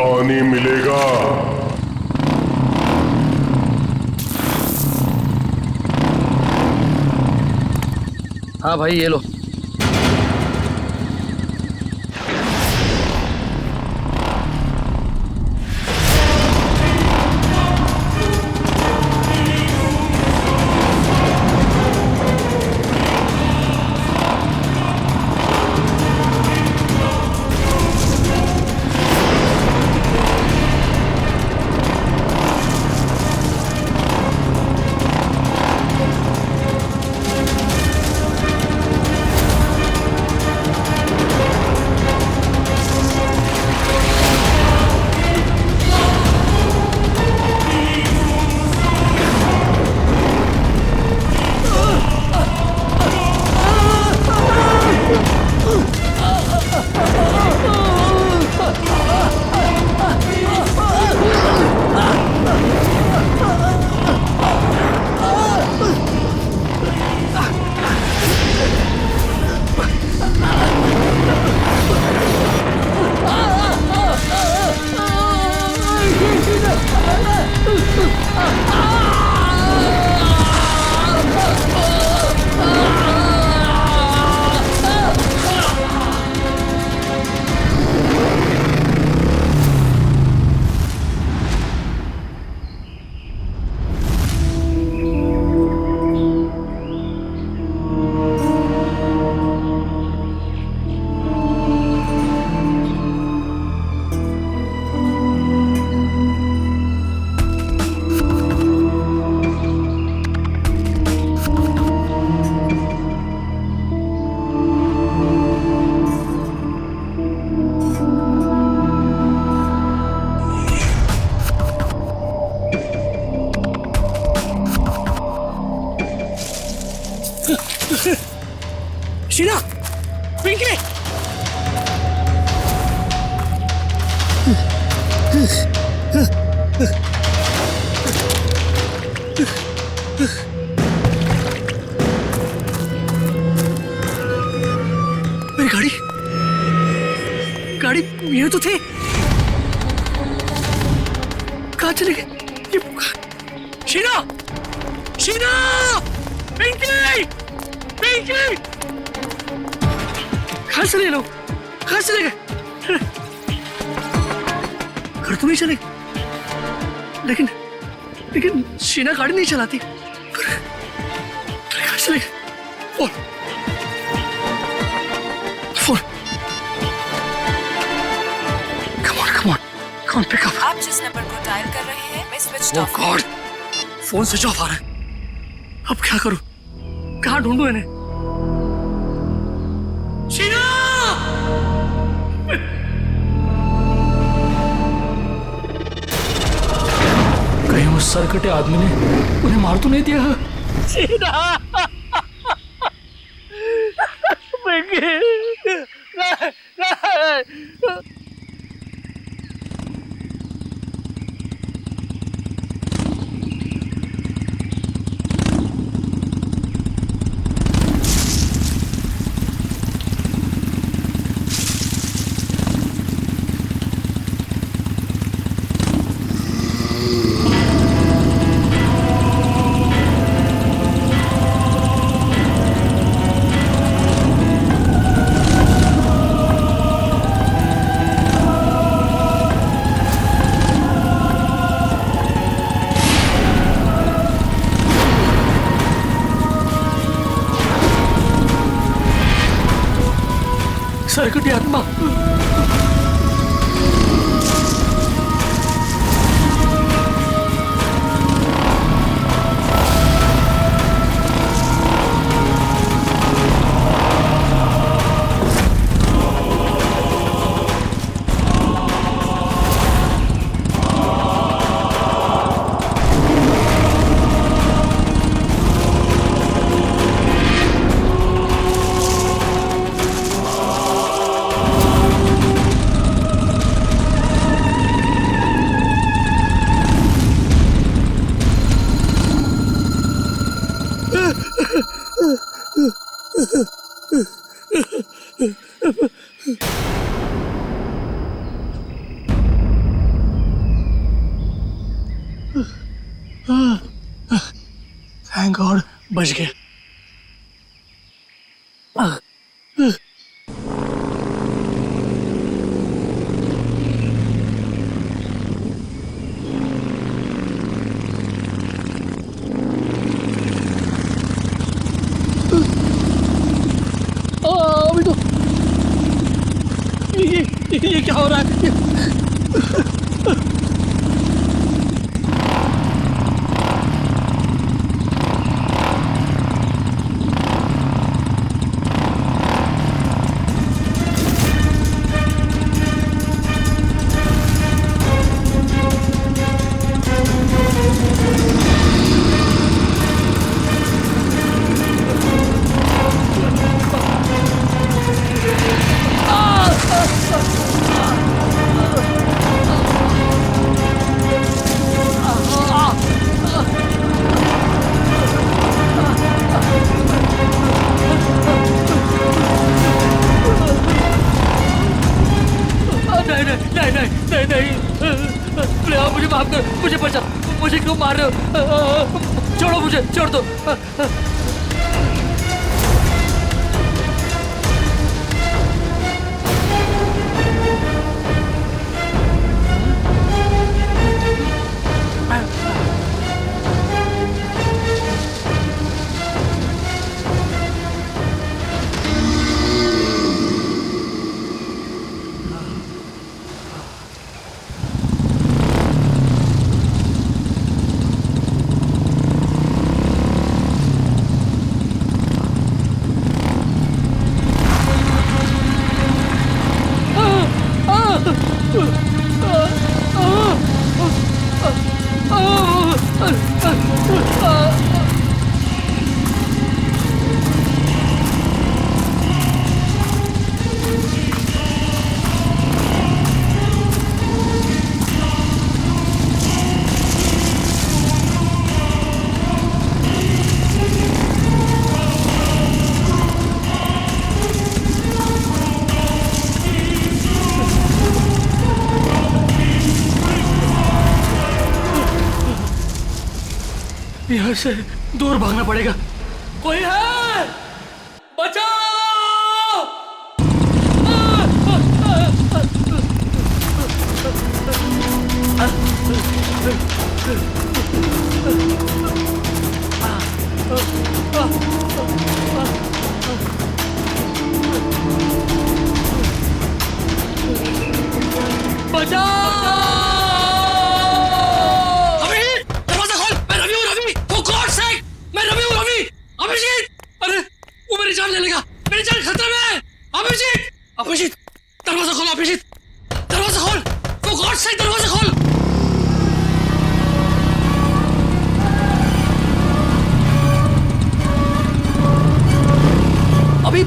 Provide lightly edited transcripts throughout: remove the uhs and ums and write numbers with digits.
पानी मिलेगा। हाँ भाई ये लो। शीना, पिंकी, मेरी गाड़ी गाड़ी ये तो थे, कहाँ चले गए ये? शीना, शीना, पिंकी, पिंकी, कहाँ चले लोग? कहाँ चले गए? घर तो नहीं चले, लेकिन लेकिन शीना गाड़ी नहीं चलाती। कहाँ चले गए? Phone phone, come on pick up. आप जिस नंबर को डायल कर रहे हैं मैं switch off. Oh god, phone switch off आ रहा है। अब क्या करूं? कहाँ ढूंढूं इन्हें? शीना! कहीं उस सरकटे आदमी ने उन्हें मार तो नहीं दिया? शीना! सरकटी आत्मा, बच गया। अभी तो ये क्या हो रहा है? नहीं, आप मुझे माफ कर, मुझे बचा, मुझे क्यों मार रहे हो? छोड़ो मुझे, छोड़ दो। यहाँ से दूर भागना पड़ेगा। कोई है? बचाओ! बचाओ! अभिजीत, दरवाजा खोल। अभिजीत, दरवाजा खोल। For God's sake, दरवाजा खोल। अभी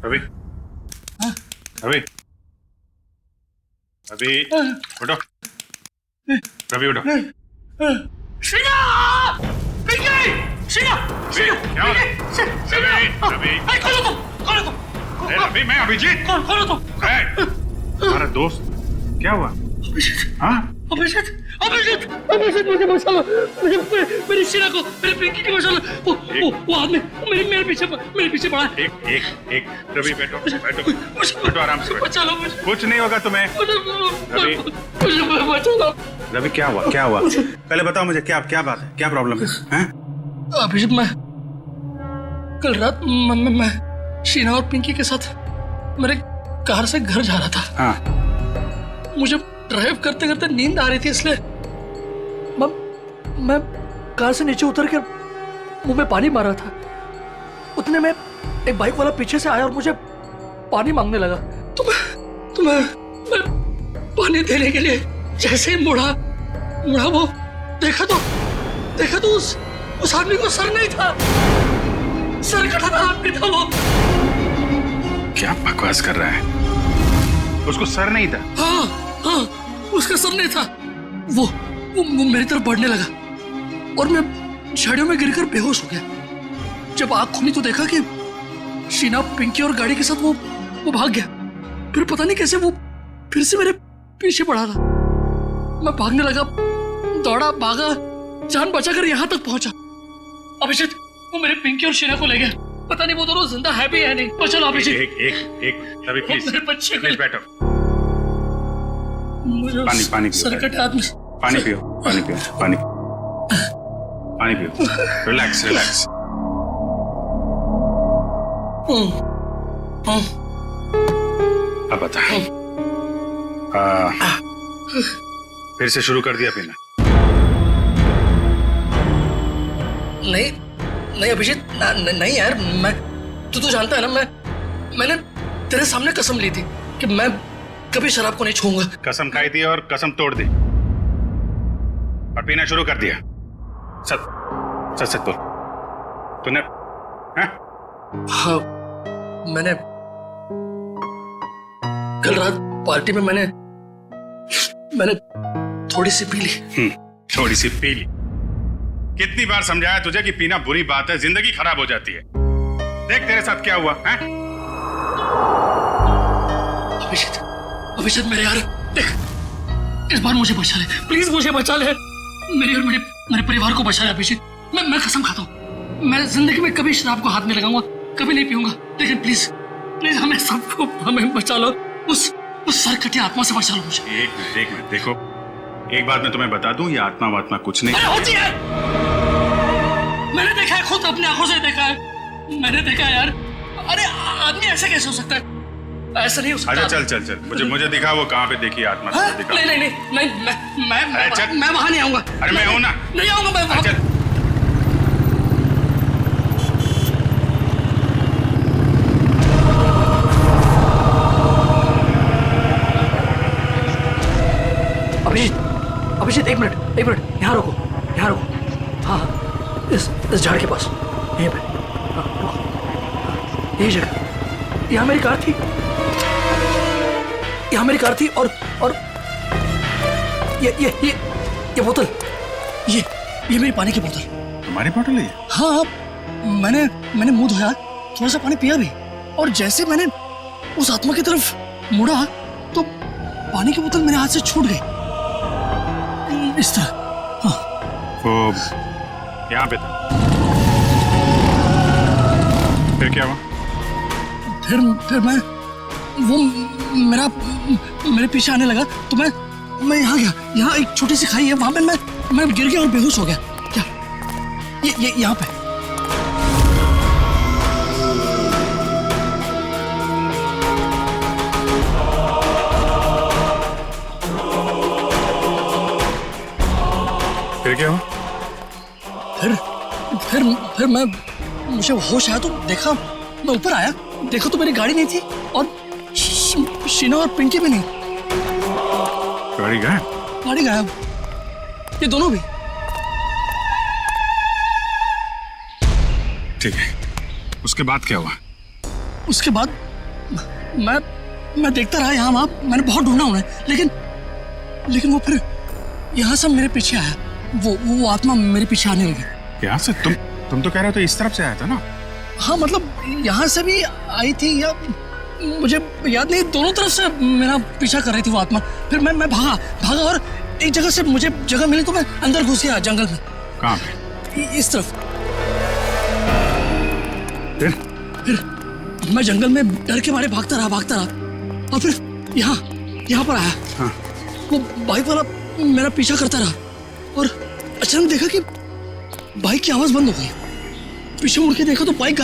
अभी अभी अभी उठो, रवि उठो। श्रीना! खोलो तुम। रवि, मैं अभिजीत। खोलो तुम। तुम्हारा दोस्त क्या हुआ? अभिजीत, हाँ? अभिषेक मुझे बचा लो, मेरी शीला को, मेरी पिंकी को बचा लो। वो आदमी मेरे पीछे पड़ा है। एक रवि बैठो बैठो आराम से बैठो। बचा लो मुझे, कुछ नहीं होगा तुम्हें। रवि मुझे बचा लो। रवि क्या हुआ पहले बताओ मुझे, क्या बात है, क्या प्रॉब्लम है? अभिषेक मैं कल रात मैं शीना और पिंकी के साथ मेरे कार से घर जा रहा था। हाँ। मुझे ड्राइव करते करते नींद आ रही थी, इसलिए मैं कार से नीचे उतर कर मुंह में पानी मार रहा था। उतने में एक बाइक वाला पीछे से आया और मुझे पानी मांगने लगा। तो मैं पानी देने के लिए जैसे ही मुड़ा वो देखा तो उस आदमी को सर नहीं था, सर कटा आदमी था वो। क्या बकवास कर रहा है? उसको सर नहीं था? हाँ, उसका सर नहीं था। वो मेरी तरफ बढ़ने लगा और मैं झाड़ियों में गिरकर बेहोश हो गया। जब आँख खुली तो देखा कि शीना, पिंकी और गाड़ी के साथ वो भाग गया। फिर पता नहीं कैसे वो फिर से मेरे पीछे पड़ा था। मैं भागने लगा, दौड़ा, भागा, जान बचाकर यहाँ तक पहुंचा। अभिषेक वो मेरे पिंकी और शीना को ले गया। पता नहीं वो दोनों जिंदा है भी है नहीं। तो चलो अभिषेक। एक रवि प्लीज मेरे बच्चे को बैठो। पानी पियो। सर कटे आदमी। पानी पियो। रिलैक्स। अब बता, फिर से शुरू कर दिया पीना? नहीं अभिषेक, नहीं यार, मैं तू तो जानता है ना, मैंने तेरे सामने कसम ली थी कि मैं कभी शराब को नहीं छूऊंगा। कसम खाई थी और कसम तोड़ दी और पीना शुरू कर दिया। सच बोल, तूने? हाँ, मैंने कल रात पार्टी में मैंने थोड़ी सी पी ली। थोड़ी सी पी ली? कितनी बार समझाया तुझे कि पीना बुरी बात है, जिंदगी खराब हो जाती है। देख तेरे साथ क्या हुआ है? अभिषेक मेरे यार, देख इस बार मुझे बचा ले, प्लीज मुझे बचा ले। मेरी और मेरे परिवार को बचा ले अभिषेक। मैं कसम खाता हूँ, मैं जिंदगी में कभी शराब को हाथ नहीं लगाऊंगा, कभी नहीं पीऊंगा। लेकिन प्लीज हमें बचा लो। उस सरकटी आत्मा से बचा लो मुझे। एक मिनट देखो, एक बात मैं तुम्हें बता दूं, ये आत्मा कुछ नहीं होती है। मैंने देखा है, खुद अपनी आंखों से देखा है। मैंने देखा है यार। अरे आदमी ऐसा कैसे हो सकता है? ऐसा नहीं हो सकता। अच्छा चल, मुझे दिखा वो कहाँ पे देखी आत्मा। दिखा। नहीं, मैं वहां नहीं आऊंगा। अरे मैं हूं ना। नहीं आऊंगा मैं वहां। चल। अभिषेक एक मिनट, यहाँ रोको। हाँ, इस झाड़ के पास, यहीं पे। हाँ, रुको। यही जगह, यहाँ मेरी कार थी और ये बोतल, ये मेरी पानी की बोतल। तुम्हारी बोतल है? हाँ, मैंने मुंह धोया, थोड़ा सा पानी पिया भी, और जैसे मैंने उस आत्मा की तरफ मुड़ा तो पानी की बोतल मेरे हाथ से छूट गई इस तरह। हाँ। वो यहाँ पे था, फिर क्या हुआ? फिर वो मेरे पीछे आने लगा तो मैं यहाँ गया। यहाँ एक छोटी सी खाई है, वहां पे मैं गिर गया और बेहोश हो गया। क्या ये यहाँ पे? फिर क्या हुआ? फिर मुझे होश आया तो देखा, मैं ऊपर आया, देखो तो मेरी गाड़ी नहीं थी और शीना और पिंकी भी नहीं। गाड़ी गायब? ये दोनों भी। ठीक है, उसके बाद क्या हुआ? उसके बाद मैं देखता रहा यहाँ वहां, मैंने बहुत ढूंढा उन्हें, लेकिन वो फिर यहाँ से मेरे पीछे आया। वो आत्मा मेरे पीछे आने लगी। यहाँ से? तुम तो कह रहे हो तो इस तरफ से आया था ना? हाँ, मतलब यहाँ से भी आई थी या मुझे याद नहीं, दोनों तरफ से मेरा पीछा कर रही थी वो आत्मा। फिर मैं भागा और एक जगह से मुझे जगह मिली तो मैं अंदर घुस गया जंगल में। कहाँ पे? इस तरफ। फिर मैं जंगल में डर के मारे भागता रहा और फिर यहाँ पर आया। हाँ। वो बाइक वाला मेरा पीछा करता रहा और अचानक देखा कि बाइक की आवाज बंद हो गई। पीछे मुड़ के देखा तो बाइक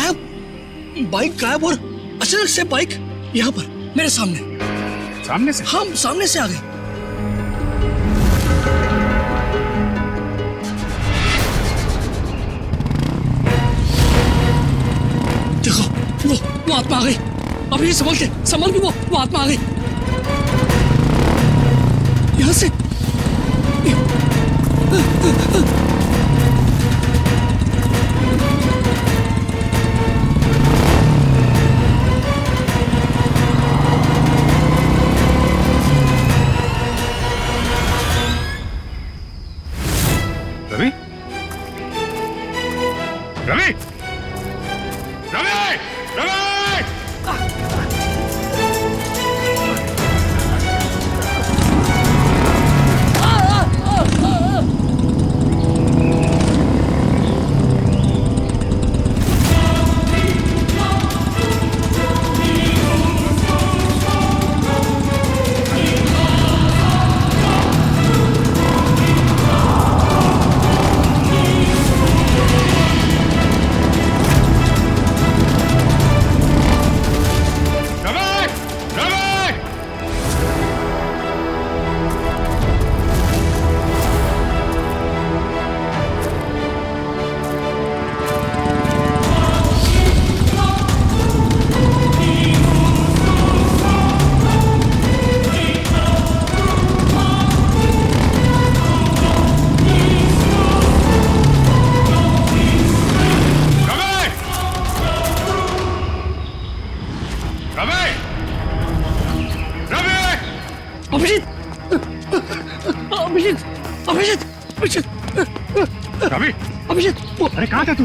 गायब और अचानक से बाइक यहाँ पर मेरे सामने से? हाँ, सामने से आ गई। देखो वो आत्मा आ गई। अभी संभल के वो आत्मा आ गई यहाँ से। रवि? रवि? रवि? रवि? रवि? अभिषेक अरे कहाँ था तू?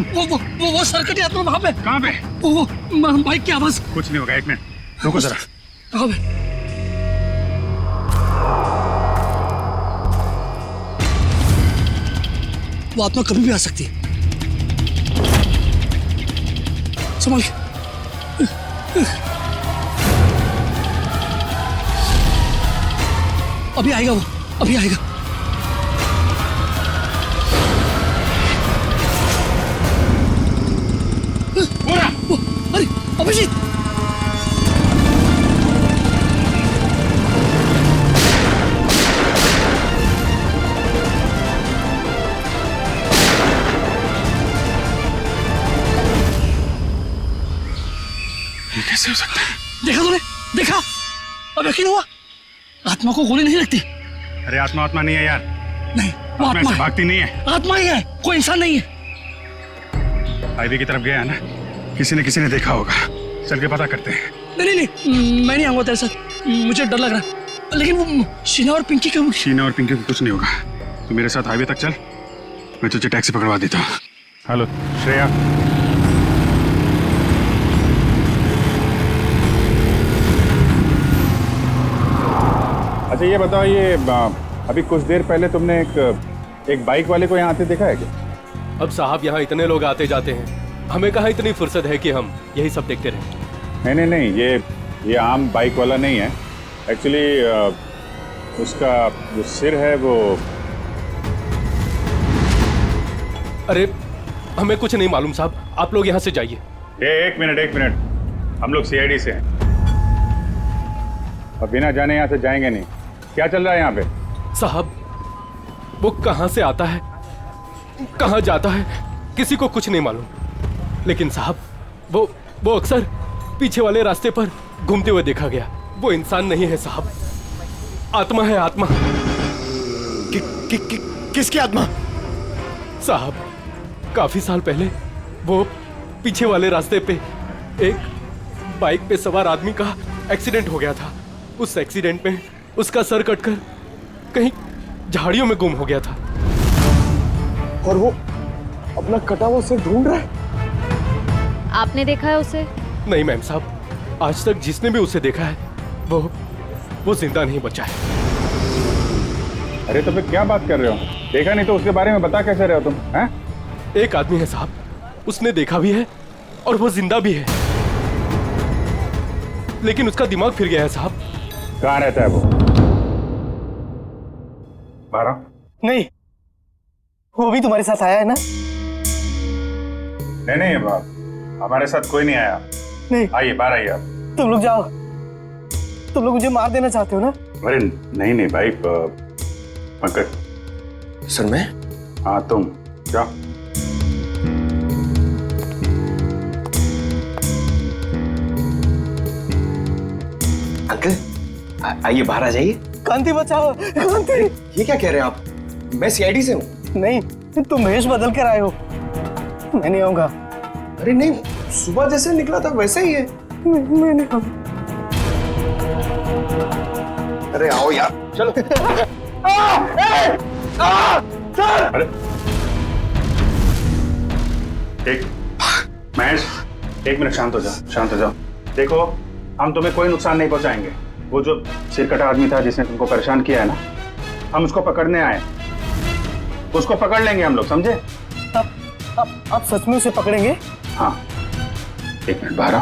वो सर्कट यात्रा वहाँ पे। कहाँ पे? वो बाइक की आवाज। कुछ नहीं होगा, एक मिनट रुको जरा। कहाँ पे? वो आत्मा कभी भी आ सकती है। संभाल। अभी आएगा वो, अभी आएगा। अरे अभिजीत, ये कैसे हो सकता है? देखा तूने? देखा? अब यकीन हुआ? आत्मा को गोली नहीं लगती। अरे आत्मा नहीं है यार। नहीं, वो आत्मा है। भागती नहीं है। आत्मा ही है, कोई इंसान नहीं है। हाईवे की तरफ गया है ना, किसी ने देखा होगा। चल के पता करते हैं। नहीं, मैं नहीं आऊंगा तेरे साथ, मुझे डर लग रहा है। लेकिन वो शीना और पिंकी को कुछ नहीं होगा। तू मेरे साथ हाईवे तक चल, मैं तुझे टैक्सी पकड़वा देता हूँ। हेलो श्रेया। अच्छा ये बताओ, ये अभी कुछ देर पहले तुमने एक बाइक वाले को यहाँ आते देखा है क्या? अब साहब यहाँ इतने लोग आते जाते हैं, हमें कहाँ इतनी फुर्सत है कि हम यही सब देखते रहें। नहीं, ये आम बाइक वाला नहीं है। एक्चुअली उसका जो सिर है वो। अरे हमें कुछ नहीं मालूम साहब, आप लोग यहाँ से जाइए। एक मिनट, हम लोग सीआईडी से हैं और बिना जाने यहाँ से जाएंगे नहीं। क्या चल रहा है यहाँ पे? साहब वो कहाँ से आता है, कहाँ जाता है, किसी को कुछ नहीं मालूम। लेकिन साहब वो अक्सर पीछे वाले रास्ते पर घूमते हुए देखा गया। वो इंसान नहीं है साहब, आत्मा है, आत्मा। किसकी आत्मा? साहब काफी साल पहले वो पीछे वाले रास्ते पे एक बाइक पे सवार आदमी का एक्सीडेंट हो गया था। उस एक्सीडेंट में उसका सर कटकर कहीं झाड़ियों में गुम हो गया था। और वो अपना कटा हुआ सिर ढूंढ रहा है। आपने देखा है उसे? नहीं मैम साहब, आज तक जिसने भी उसे देखा है वो जिंदा नहीं बचा है। अरे तो फिर क्या बात कर रहे हो? देखा नहीं तो उसके बारे में बता कैसे रहे हो तुम? हैं? एक आदमी है साहब, उसने देखा भी है और वो जिंदा भी है, लेकिन उसका दिमाग फिर गया है साहब। कहाँ रहता है वो? 12? नहीं, वो भी तुम्हारे साथ आया है ना? नहीं बाप, हमारे साथ कोई नहीं आया। नहीं, आइए बाहर आइए आप। तुम लोग जाओ। तुम लोग मुझे मार देना चाहते हो ना? अरे नहीं भाई, पंकज। सर मैं? हाँ तुम जाओ। अंकल आइए, बाहर आ जाइए। कांति बचाओ, कांति। ये क्या कह रहे हैं आप? मैं सीआईडी से हूँ। नहीं, तुम भेष बदल कर आए हो। मैं नहीं आऊंगा। अरे नहीं, सुबह जैसे निकला था वैसे ही है। मैं नहीं आऊंगा। अरे आओ यार, चलो। अरे एक महेश, 1 मिनट शांत हो जाओ। देखो, हम तुम्हें कोई नुकसान नहीं पहुंचाएंगे। वो जो सिरकटा आदमी था जिसने तुमको परेशान किया है ना, हम उसको पकड़ने आए। उसको पकड़ लेंगे हम लोग, समझे? आप सच में उसे पकड़ेंगे? हाँ, 1 मिनट बाहर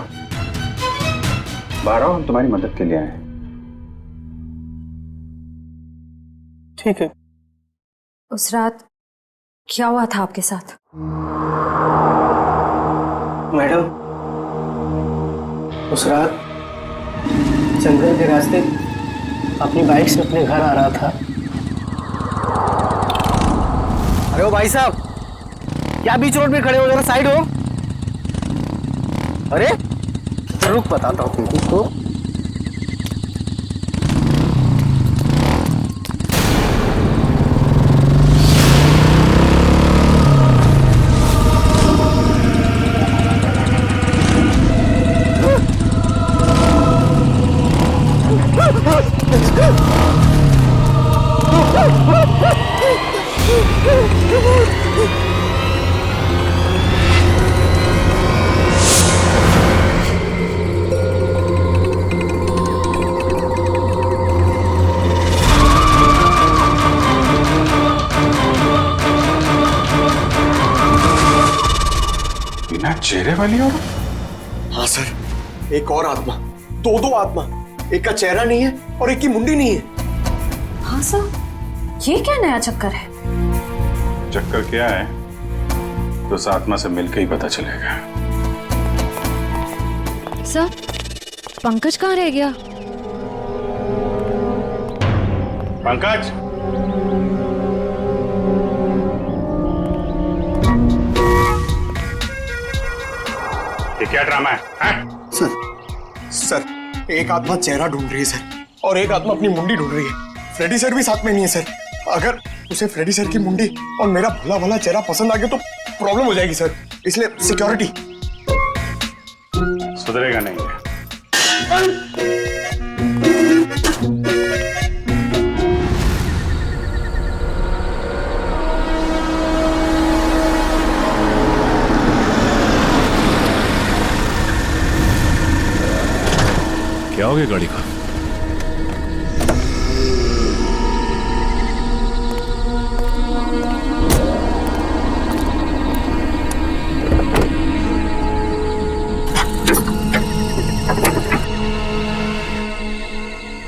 आओ, हम तुम्हारी मदद के लिए आए हैं। ठीक है। उस रात क्या हुआ था आपके साथ? मैडम, उस रात जंगल के रास्ते अपनी बाइक से अपने घर आ रहा था। अरे ओ भाई साहब, क्या बीच रोड पे खड़े हो? जरा साइड हो। अरे रुक, बताता हूँ तुमको। बिना चेहरे वाली और? हाँ सर, एक और आत्मा, दो आत्मा। एक का चेहरा नहीं है और एक की मुंडी नहीं है। हाँ सर, ये क्या नया चक्कर है? चक्कर क्या है तो उस आत्मा से मिलकर ही पता चलेगा। सर, पंकज कहाँ रह गया? पंकज, ये क्या ड्रामा है? सर, एक आत्मा चेहरा ढूंढ रही है सर, और एक आत्मा अपनी मुंडी ढूंढ रही है। फ्रेडी सर भी साथ में नहीं है सर। अगर उसे फ्रेडी सर की मुंडी और मेरा भला भला चेहरा पसंद आ गया तो प्रॉब्लम हो जाएगी सर, इसलिए सिक्योरिटी। सुधरेगा नहीं है। क्या हो गया गाड़ी को?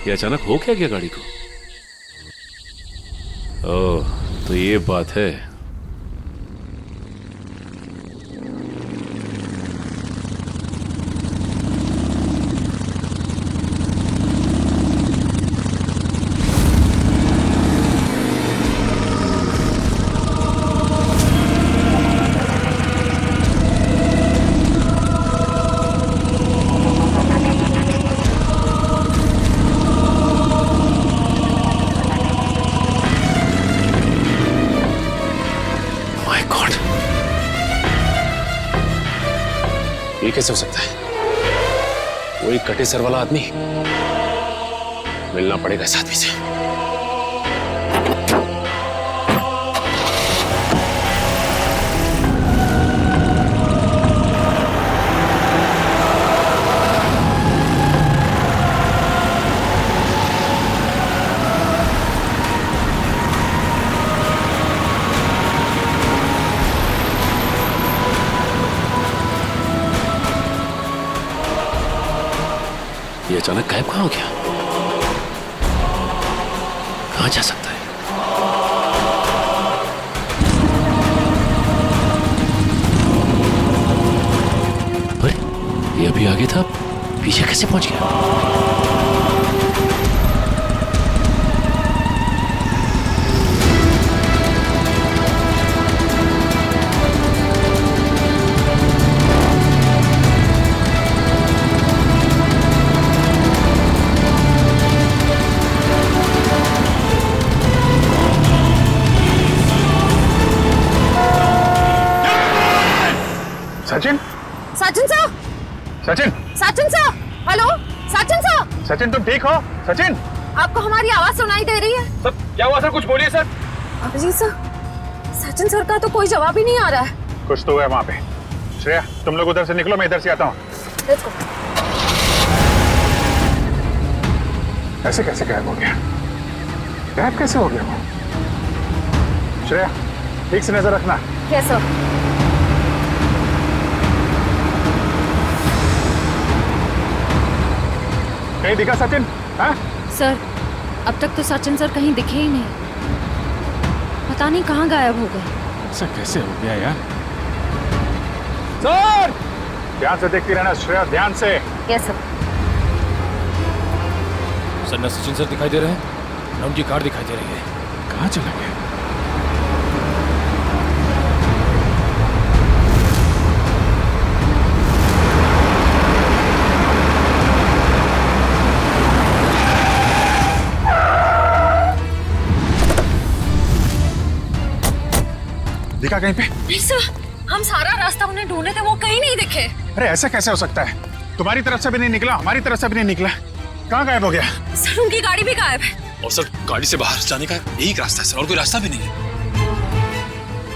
ये अचानक हो क्या गया गाड़ी को? ओह, तो ये बात है। ये कैसे हो सकता है? वही कटे सर वाला आदमी। मिलना पड़ेगा इस आदमी से। ये अचानक गायब कहाँ हो गया? कहाँ जा सकता है? अरे ये अभी आगे था, पीछे कैसे पहुंच गया? Sachin, Sachin sir, Sachin, Sachin sir, hello, Sachin sir, Sachin तुम ठीक हो? सचिन, आपको हमारी आवाज सुनाई दे रही है? सर क्या हुआ सर? कुछ बोलिए sir. Abhijeet sir, Sachin sir का तो कोई जवाब ही नहीं आ रहा है। कुछ तो है वहां पे। श्रेया तुम लोग उधर से निकलो, मैं इधर से आता हूँ। Let's go. ऐसे कैसे गायब हो गया? गायब कैसे हो गया वो? श्रेया ठीक से नजर रखना। Yes, sir. कहीं दिखा सचिन? हाँ? सर, अब तक तो सचिन सर कहीं दिखे ही नहीं। पता नहीं कहाँ गायब हो गए। ऐसा कैसे हो गया यार? सर! ध्यान से देखती रहना श्रेया, ध्यान से। Yes, sir. सर न सचिन सर दिखाई दे रहे हैं, न उनकी कार दिखाई दे रही है। कहाँ चला गया? दिखा कहीं पे? नहीं सर, हम सारा रास्ता उन्हें ढूंढे थे, वो कहीं नहीं दिखे। अरे ऐसा कैसे हो सकता है? तुम्हारी तरफ से भी नहीं निकला, हमारी तरफ से भी नहीं निकला। कहाँ गायब हो गया? सर उनकी गाड़ी भी गायब है। और सर गाड़ी से बाहर जाने का यही रास्ता है सर, और कोई रास्ता भी नहीं है।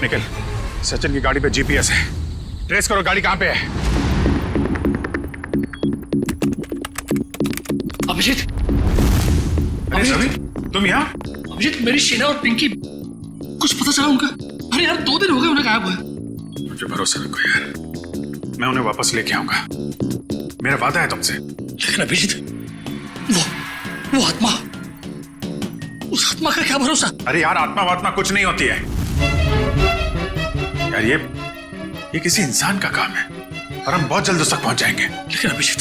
निकल, सचिन की गाड़ी पे जीपीएस है, ट्रेस करो गाड़ी कहाँ पे है। अभिजीत, अरे रवि, तुम यहाँ? अभिजीत, मेरी शीना और पिंकी, कुछ पता चला उनका? अरे यार 2 दिन हो गए उन्हें गायब हुए। मुझे भरोसा रखो यार, मैं उन्हें वापस लेके आऊंगा, मेरा वादा है तुमसे। लेकिन अभिजीत, वो आत्मा, उस आत्मा का क्या भरोसा? अरे यार आत्मा वात्मा कुछ नहीं होती है यार, ये किसी इंसान का काम है और हम बहुत जल्द उस तक पहुंच जाएंगे। लेकिन अभिजीत,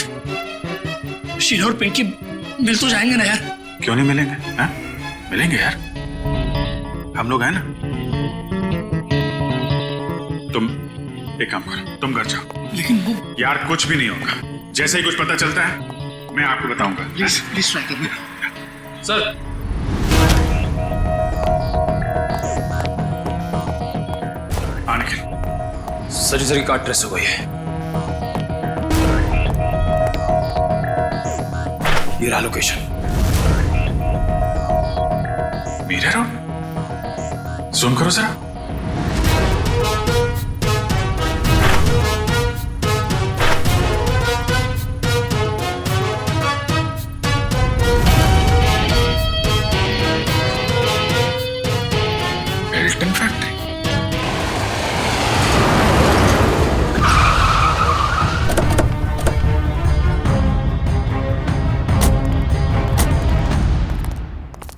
शीना और पिंकी मिल तो जाएंगे ना यार? क्यों नहीं मिलेंगे? हाँ? मिलेंगे यार, हम लोग हैं ना। तुम एक काम करो, तुम घर जाओ। लेकिन वो, यार कुछ भी नहीं होगा, जैसे ही कुछ पता चलता है मैं आपको बताऊंगा। प्लीज ट्राई करिए सर हाँ निखिल, सचिन सर की कार ट्रेस हो गई है। ये रहा लोकेशन। मीरा रोड, सुन करो जरा। Belton factory.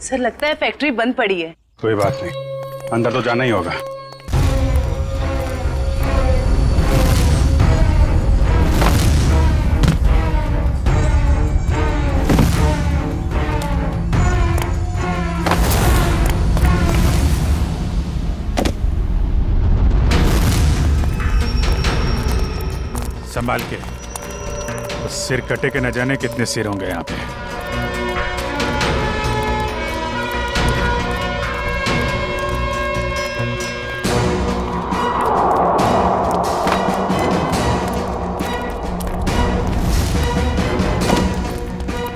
सर लगता है फैक्ट्री बंद पड़ी है। कोई बात नहीं, अंदर तो जाना ही होगा। संभाल के, तो सिर कटे के न जाने कितने सिर होंगे यहाँ पे।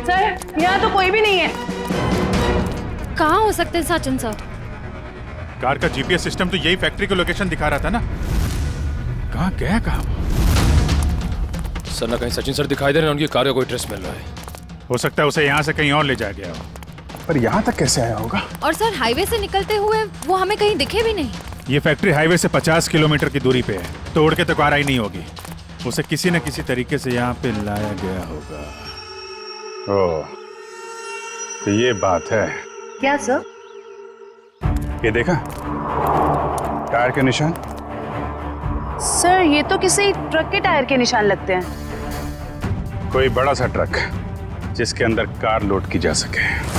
सर यहाँ तो कोई भी नहीं है। कहाँ हो सकते हैं सचिन सर? कार का जीपीएस सिस्टम तो यही फैक्ट्री की लोकेशन दिखा रहा था ना। कहाँ गया कहाँ? सर ना कहीं सचिन सर दिखाई दे रहे हैं, उनकी कार का कोई ट्रेस मिल रहा है। हो सकता है उसे यहाँ से कहीं और ले जाया गया हो, पर यहाँ तक कैसे आया होगा? और सर हाईवे से निकलते हुए वो हमें कहीं दिखे भी नहीं। ये फैक्ट्री हाईवे से 50 किलोमीटर की दूरी पे है, तोड़ के तो कार आई नहीं होगी। उसे किसी न किसी तरीके से यहाँ पे लाया गया होगा। ओ, तो ये बात है। क्या सर? ये देखा टायर के निशान? सर ये तो किसी ट्रक के टायर के निशान लगते हैं। कोई बड़ा सा ट्रक जिसके अंदर कार लोड की जा सके।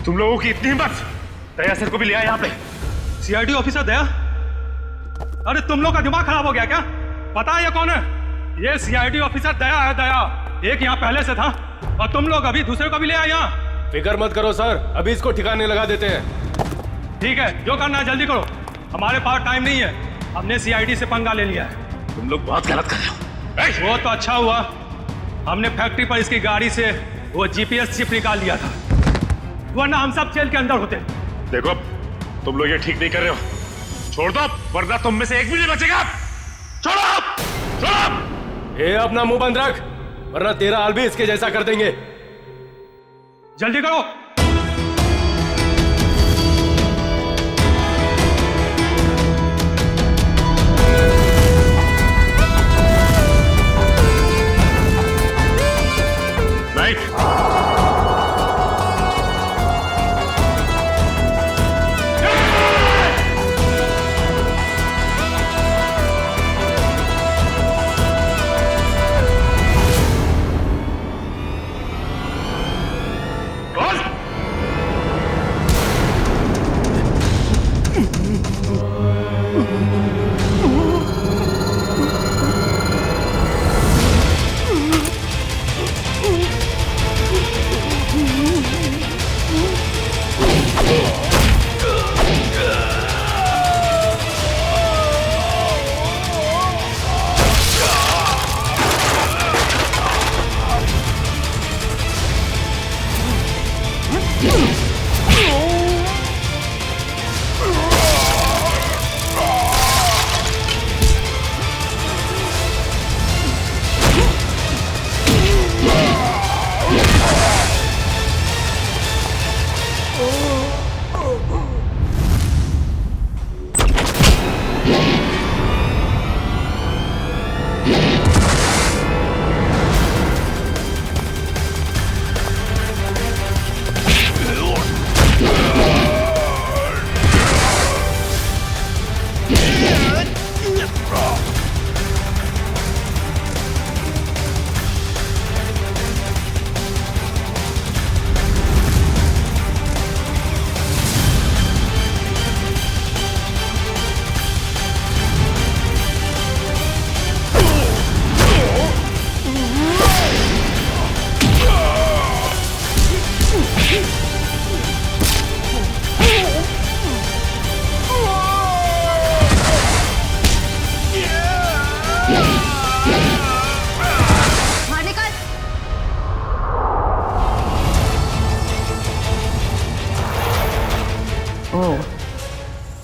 तुम लोगों की इतनी हिम्मत, दया सर को भी ले आए यहाँ पे। सीआईडी ऑफिसर दया? अरे तुम लोग का दिमाग खराब हो गया क्या? पता है ये कौन है? ये सीआईडी ऑफिसर दया है, दया। एक यहाँ पहले से था और तुम लोग अभी दूसरे को भी ले आए यहाँ। फिक्र मत करो सर, अभी इसको ठिकाने लगा देते हैं। ठीक है, जो करना है जल्दी करो, हमारे पास टाइम नहीं है। हमने सीआईडी से पंगा ले लिया है। तुम लोग बहुत गलत कर रहे हो। वो तो अच्छा हुआ हमने फैक्ट्री पर इसकी गाड़ी से वो जीपीएस चिप निकाल लिया था, वरना हम सब जेल के अंदर होते। देखो तुम लोग ये ठीक नहीं कर रहे हो, छोड़ दो वरना तुम में से एक भी नहीं बचेगा। छोड़ो छोड़ो। ये अपना मुंह बंद रख, वरना तेरा हाल भी इसके जैसा कर देंगे। जल्दी करो।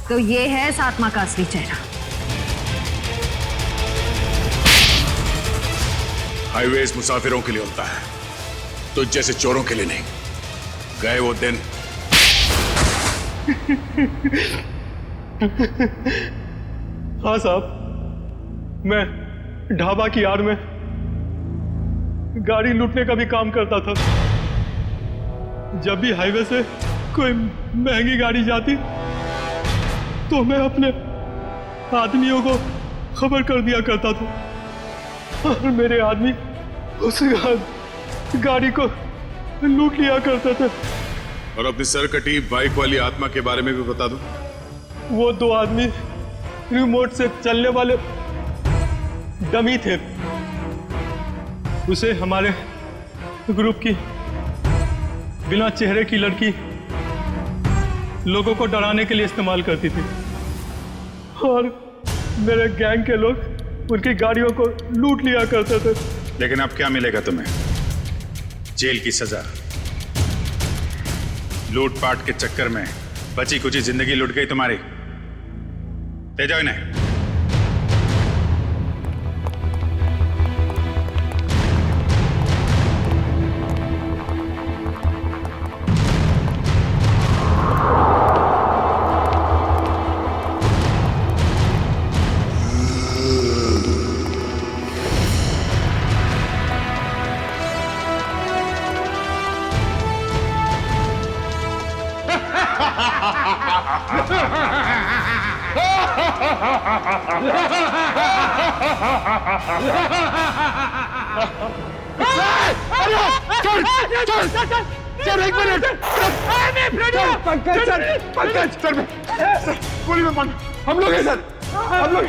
तो ये है इस आत्मा का असली चेहरा। हाईवेज मुसाफिरों के लिए होता है, तो जैसे चोरों के लिए नहीं। गए वो दिन। हाँ साहब, मैं ढाबा की आड़ में गाड़ी लूटने का भी काम करता था। जब भी हाईवे से कोई महंगी गाड़ी जाती तो मैं अपने आदमियों को खबर कर दिया करता था और मेरे आदमी उस गाड़ी को लूट लिया करते थे। और अपनी सरकटी बाइक वाली आत्मा के बारे में भी बता दो। वो दो आदमी रिमोट से चलने वाले डमी थे। उसे हमारे ग्रुप की बिना चेहरे की लड़की लोगों को डराने के लिए इस्तेमाल करती थी और मेरे गैंग के लोग उनकी गाड़ियों को लूट लिया करते थे। लेकिन अब क्या मिलेगा तुम्हें? जेल की सजा। लूटपाट के चक्कर में बची कुची जिंदगी लुट गई तुम्हारी। ले जाओ इन्हें। पंकज में बंद। हम लोग हैं सर, हम लोग